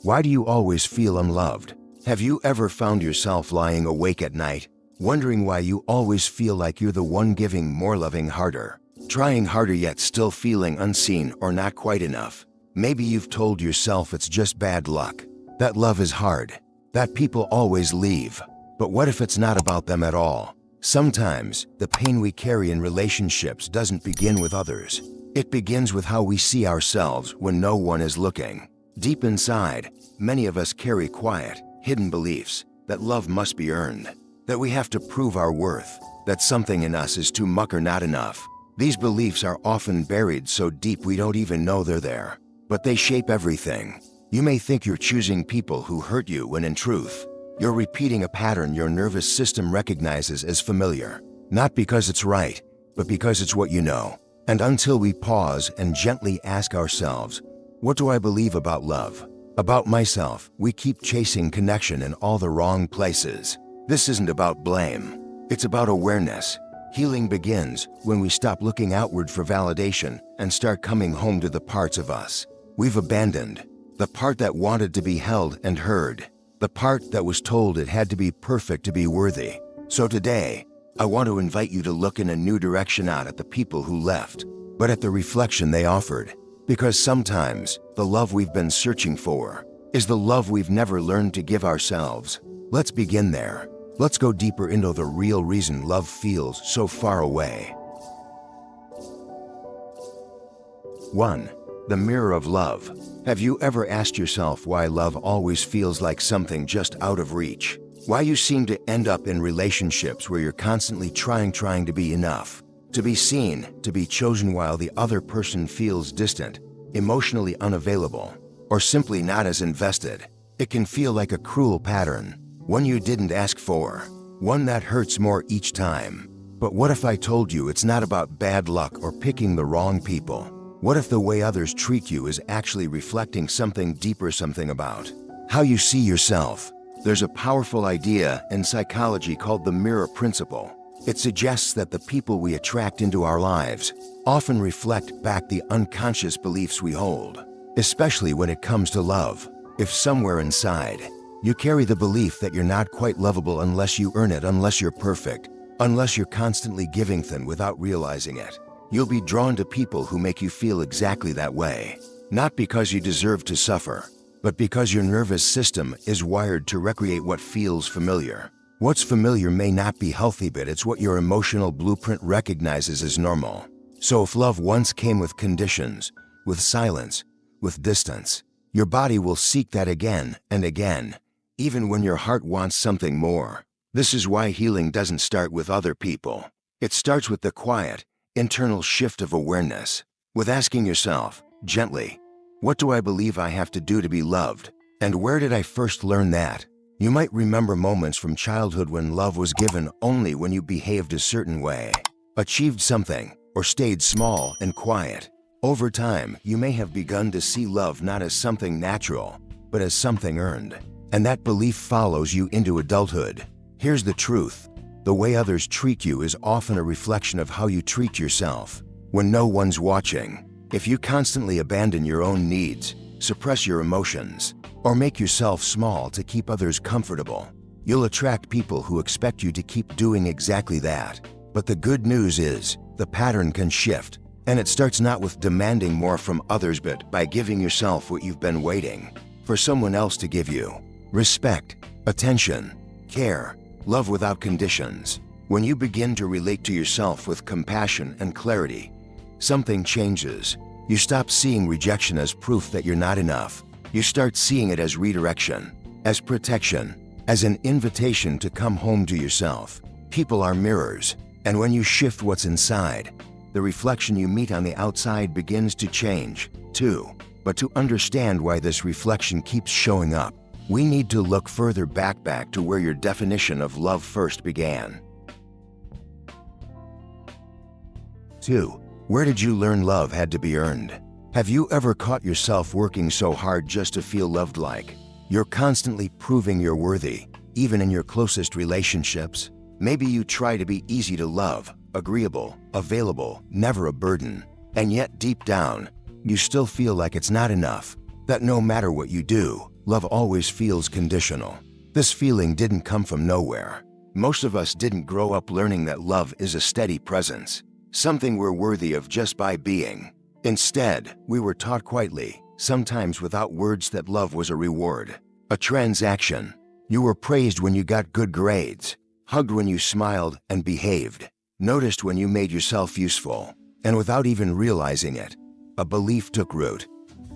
Why do you always feel unloved? Have you ever found yourself lying awake at night, wondering why you always feel like you're the one giving more, loving harder, trying harder yet still feeling unseen or not quite enough? Maybe you've told yourself it's just bad luck, that love is hard, that people always leave. But what if it's not about them at all? Sometimes the pain we carry in relationships doesn't begin with others. It begins with how we see ourselves when no one is looking. Deep inside, many of us carry quiet, hidden beliefs that love must be earned, that we have to prove our worth, that something in us is too much or not enough. These beliefs are often buried so deep we don't even know they're there, but they shape everything. You may think you're choosing people who hurt you when in truth, you're repeating a pattern your nervous system recognizes as familiar, not because it's right, but because it's what you know. And until we pause and gently ask ourselves, what do I believe about love? About myself? We keep chasing connection in all the wrong places. This isn't about blame. It's about awareness. Healing begins when we stop looking outward for validation and start coming home to the parts of us we've abandoned. The part that wanted to be held and heard. The part that was told it had to be perfect to be worthy. So today, I want to invite you to look in a new direction, not at the people who left, but at the reflection they offered. Because sometimes, the love we've been searching for is the love we've never learned to give ourselves. Let's begin there. Let's go deeper into the real reason love feels so far away. 1. The mirror of love. Have you ever asked yourself why love always feels like something just out of reach? Why you seem to end up in relationships where you're constantly trying to be enough, to be seen, to be chosen, while the other person feels distant, emotionally unavailable, or simply not as invested. It can feel like a cruel pattern, one you didn't ask for, one that hurts more each time. But what if I told you it's not about bad luck or picking the wrong people? What if the way others treat you is actually reflecting something deeper, something about how you see yourself? There's a powerful idea in psychology called the mirror principle. It suggests that the people we attract into our lives often reflect back the unconscious beliefs we hold, especially when it comes to love. If somewhere inside, you carry the belief that you're not quite lovable unless you earn it, unless you're perfect, unless you're constantly giving thin without realizing it, you'll be drawn to people who make you feel exactly that way. Not because you deserve to suffer, but because your nervous system is wired to recreate what feels familiar. What's familiar may not be healthy, but it's what your emotional blueprint recognizes as normal. So if love once came with conditions, with silence, with distance, your body will seek that again and again, even when your heart wants something more. This is why healing doesn't start with other people. It starts with the quiet, internal shift of awareness, with asking yourself, gently, what do I believe I have to do to be loved? And where did I first learn that? You might remember moments from childhood when love was given only when you behaved a certain way, achieved something, or stayed small and quiet. Over time, you may have begun to see love not as something natural, but as something earned. And that belief follows you into adulthood. Here's the truth. The way others treat you is often a reflection of how you treat yourself. When no one's watching, if you constantly abandon your own needs, suppress your emotions, or make yourself small to keep others comfortable, you'll attract people who expect you to keep doing exactly that. But the good news is, the pattern can shift, and it starts not with demanding more from others, but by giving yourself what you've been waiting for someone else to give you. Respect, attention, care, love without conditions. When you begin to relate to yourself with compassion and clarity, something changes. You stop seeing rejection as proof that you're not enough. You start seeing it as redirection, as protection, as an invitation to come home to yourself. People are mirrors, and when you shift what's inside, the reflection you meet on the outside begins to change, too. But to understand why this reflection keeps showing up, we need to look further back to where your definition of love first began. 2. Where did you learn love had to be earned? Have you ever caught yourself working so hard just to feel loved, like you're constantly proving you're worthy, even in your closest relationships? Maybe you try to be easy to love, agreeable, available, never a burden, and yet deep down, you still feel like it's not enough. that no matter what you do, love always feels conditional. This feeling didn't come from nowhere. Most of us didn't grow up learning that love is a steady presence, something we're worthy of just by being. Instead, we were taught quietly, sometimes without words, that love was a reward, a transaction. You were praised when you got good grades, hugged when you smiled and behaved, noticed when you made yourself useful. And without even realizing it, a belief took root.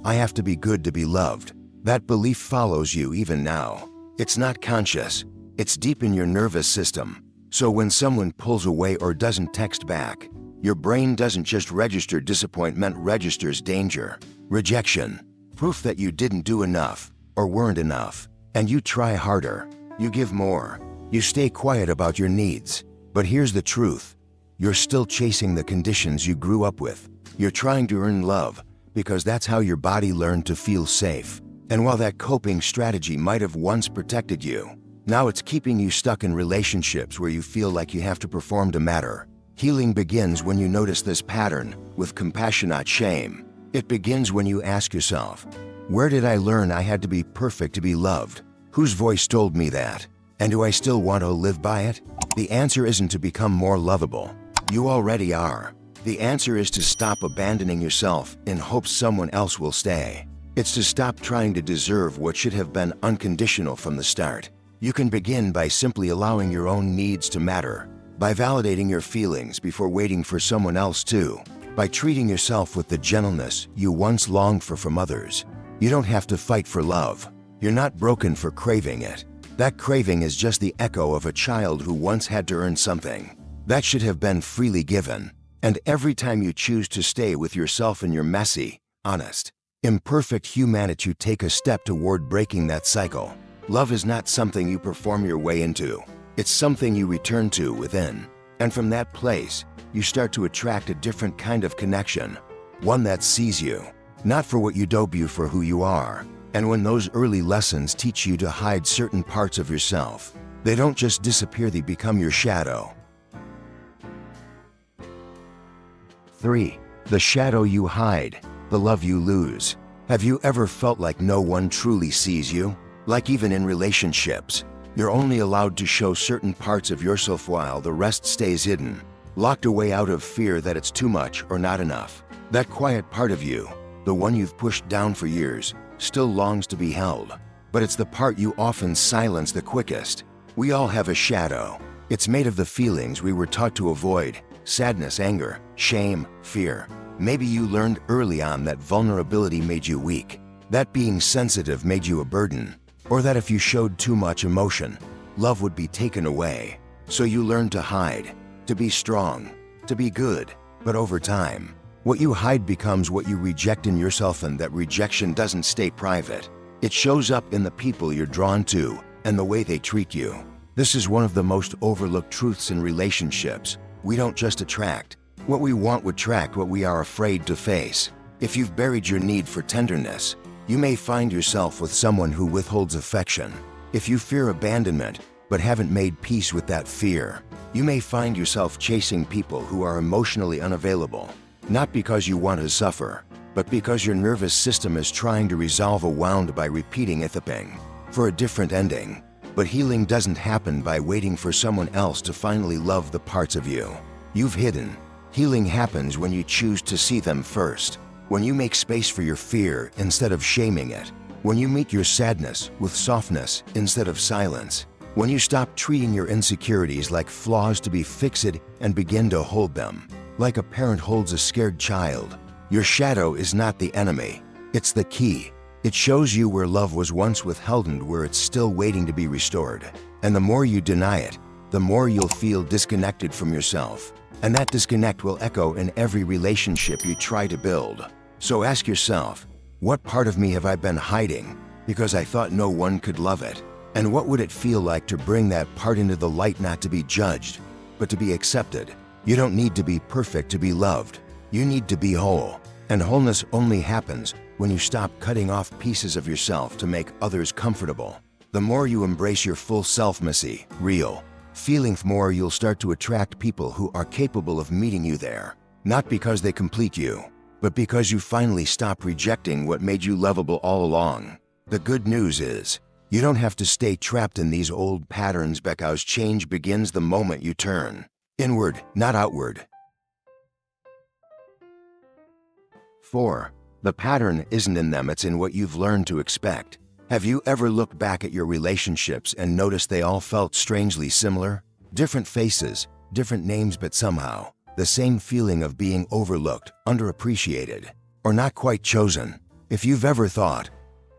I have to be good to be loved. That belief follows you even now. It's not conscious. It's deep in your nervous system. So when someone pulls away or doesn't text back, your brain doesn't just register disappointment, registers danger, rejection, proof that you didn't do enough or weren't enough. And you try harder. You give more. You stay quiet about your needs. But here's the truth. You're still chasing the conditions you grew up with. You're trying to earn love because that's how your body learned to feel safe. And while that coping strategy might have once protected you, now it's keeping you stuck in relationships where you feel like you have to perform to matter. Healing begins when you notice this pattern with compassion, not shame. It begins when you ask yourself, where did I learn I had to be perfect to be loved? Whose voice told me that? And do I still want to live by it? The answer isn't to become more lovable. You already are. The answer is to stop abandoning yourself in hopes someone else will stay. It's to stop trying to deserve what should have been unconditional from the start. You can begin by simply allowing your own needs to matter, by validating your feelings before waiting for someone else to, by treating yourself with the gentleness you once longed for from others. You don't have to fight for love. You're not broken for craving it. That craving is just the echo of a child who once had to earn something that should have been freely given. And every time you choose to stay with yourself in your messy, honest, imperfect humanity, you take a step toward breaking that cycle. Love is not something you perform your way into. It's something you return to within. And from that place, you start to attract a different kind of connection, one that sees you, not for what you do, but for who you are. And when those early lessons teach you to hide certain parts of yourself, they don't just disappear, they become your shadow. 3. The shadow you hide, the love you lose. Have you ever felt like no one truly sees you? Like even in relationships, you're only allowed to show certain parts of yourself while the rest stays hidden, locked away out of fear that it's too much or not enough. That quiet part of you, the one you've pushed down for years, still longs to be held. But it's the part you often silence the quickest. We all have a shadow. It's made of the feelings we were taught to avoid: sadness, anger, shame, fear. Maybe you learned early on that vulnerability made you weak, that being sensitive made you a burden, or that if you showed too much emotion, love would be taken away. So you learned to hide, to be strong, to be good. But over time, what you hide becomes what you reject in yourself, and that rejection doesn't stay private. It shows up in the people you're drawn to and the way they treat you. This is one of the most overlooked truths in relationships. We don't just attract what we want, we attract what we are afraid to face. If you've buried your need for tenderness, you may find yourself with someone who withholds affection. If you fear abandonment but haven't made peace with that fear, you may find yourself chasing people who are emotionally unavailable. Not because you want to suffer, but because your nervous system is trying to resolve a wound by repeating ethiping for a different ending. But healing doesn't happen by waiting for someone else to finally love the parts of you you've hidden. Healing happens when you choose to see them first, when you make space for your fear instead of shaming it, when you meet your sadness with softness instead of silence, when you stop treating your insecurities like flaws to be fixed and begin to hold them like a parent holds a scared child. Your shadow is not the enemy, it's the key. It shows you where love was once withheld and where it's still waiting to be restored. And the more you deny it, the more you'll feel disconnected from yourself. And that disconnect will echo in every relationship you try to build. So ask yourself, what part of me have I been hiding because I thought no one could love it? And what would it feel like to bring that part into the light, not to be judged, but to be accepted? You don't need to be perfect to be loved. You need to be whole. And wholeness only happens when you stop cutting off pieces of yourself to make others comfortable. The more you embrace your full self, messy, real feeling, the more you'll start to attract people who are capable of meeting you there. Not because they complete you, but because you finally stopped rejecting what made you lovable all along. The good news is, you don't have to stay trapped in these old patterns because change begins the moment you turn inward, not outward. 4. The pattern isn't in them, it's in what you've learned to expect. Have you ever looked back at your relationships and noticed they all felt strangely similar? Different faces, different names, but somehow, the same feeling of being overlooked, underappreciated, or not quite chosen. If you've ever thought,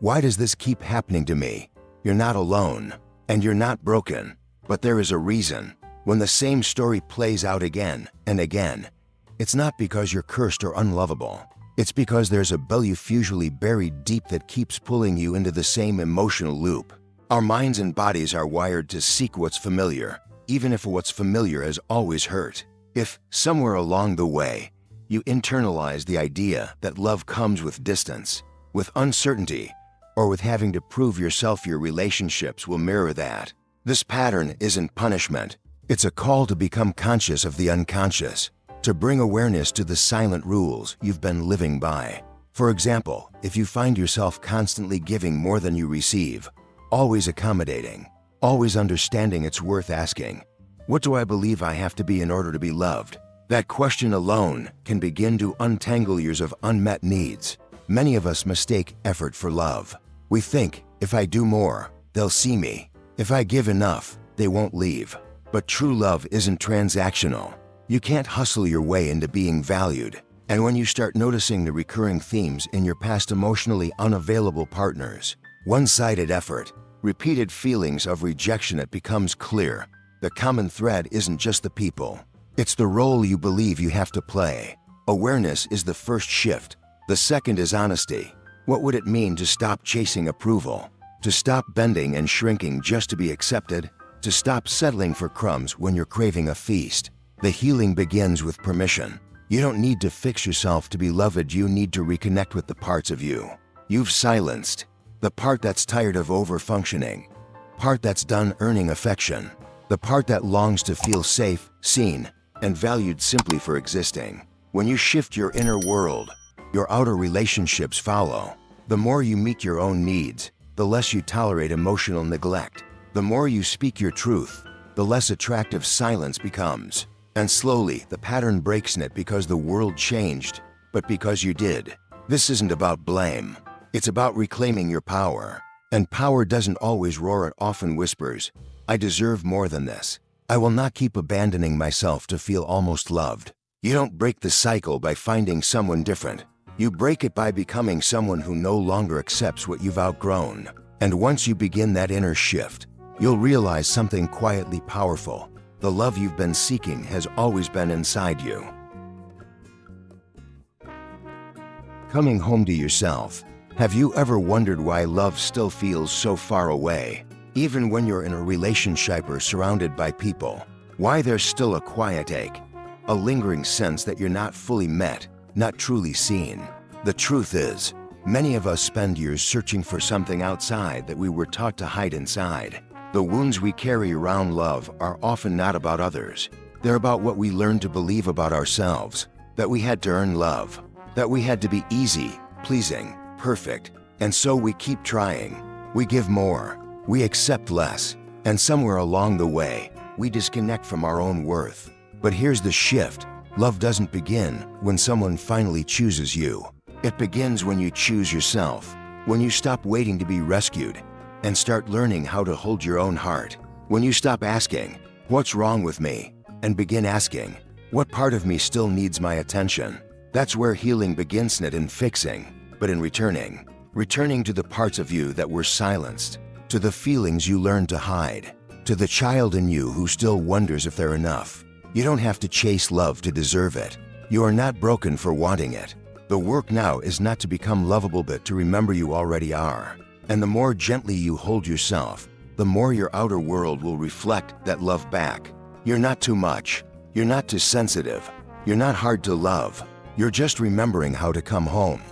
why does this keep happening to me? You're not alone, and you're not broken, but there is a reason. When the same story plays out again and again, it's not because you're cursed or unlovable. It's because there's a belief usually buried deep that keeps pulling you into the same emotional loop. Our minds and bodies are wired to seek what's familiar, even if what's familiar has always hurt. If, somewhere along the way, you internalize the idea that love comes with distance, with uncertainty, or with having to prove yourself, your relationships will mirror that. This pattern isn't punishment. It's a call to become conscious of the unconscious, to bring awareness to the silent rules you've been living by. For example, if you find yourself constantly giving more than you receive, always accommodating, always understanding, it's worth asking, what do I believe I have to be in order to be loved? That question alone can begin to untangle years of unmet needs. Many of us mistake effort for love. We think, if I do more, they'll see me. If I give enough, they won't leave. But true love isn't transactional. You can't hustle your way into being valued. And when you start noticing the recurring themes in your past emotionally unavailable partners, one-sided effort, repeated feelings of rejection, it becomes clear. The common thread isn't just the people. It's the role you believe you have to play. Awareness is the first shift. The second is honesty. What would it mean to stop chasing approval? To stop bending and shrinking just to be accepted? To stop settling for crumbs when you're craving a feast? The healing begins with permission. You don't need to fix yourself to be loved. You need to reconnect with the parts of you you've silenced. The part that's tired of over-functioning. Part that's done earning affection. The part that longs to feel safe, seen, and valued simply for existing. When you shift your inner world, your outer relationships follow. The more you meet your own needs, the less you tolerate emotional neglect. The more you speak your truth, the less attractive silence becomes. And slowly, the pattern breaks, not because the world changed, but because you did. This isn't about blame. It's about reclaiming your power. And power doesn't always roar, it often whispers, I deserve more than this. I will not keep abandoning myself to feel almost loved. You don't break the cycle by finding someone different. You break it by becoming someone who no longer accepts what you've outgrown. And once you begin that inner shift, you'll realize something quietly powerful. The love you've been seeking has always been inside you. Coming home to yourself. Have you ever wondered why love still feels so far away? Even when you're in a relationship or surrounded by people, why there's still a quiet ache, a lingering sense that you're not fully met, not truly seen. The truth is, many of us spend years searching for something outside that we were taught to hide inside. The wounds we carry around love are often not about others. They're about what we learned to believe about ourselves, that we had to earn love, that we had to be easy, pleasing, perfect, and so we keep trying. We give more, we accept less, and somewhere along the way, we disconnect from our own worth. But here's the shift. Love doesn't begin when someone finally chooses you. It begins when you choose yourself, when you stop waiting to be rescued and start learning how to hold your own heart. When you stop asking, what's wrong with me? And begin asking, what part of me still needs my attention? That's where healing begins, not in fixing, but in returning. Returning to the parts of you that were silenced, to the feelings you learned to hide, to the child in you who still wonders if they're enough. You don't have to chase love to deserve it. You are not broken for wanting it. The work now is not to become lovable, but to remember you already are. And the more gently you hold yourself, the more your outer world will reflect that love back. You're not too much. You're not too sensitive. You're not hard to love. You're just remembering how to come home.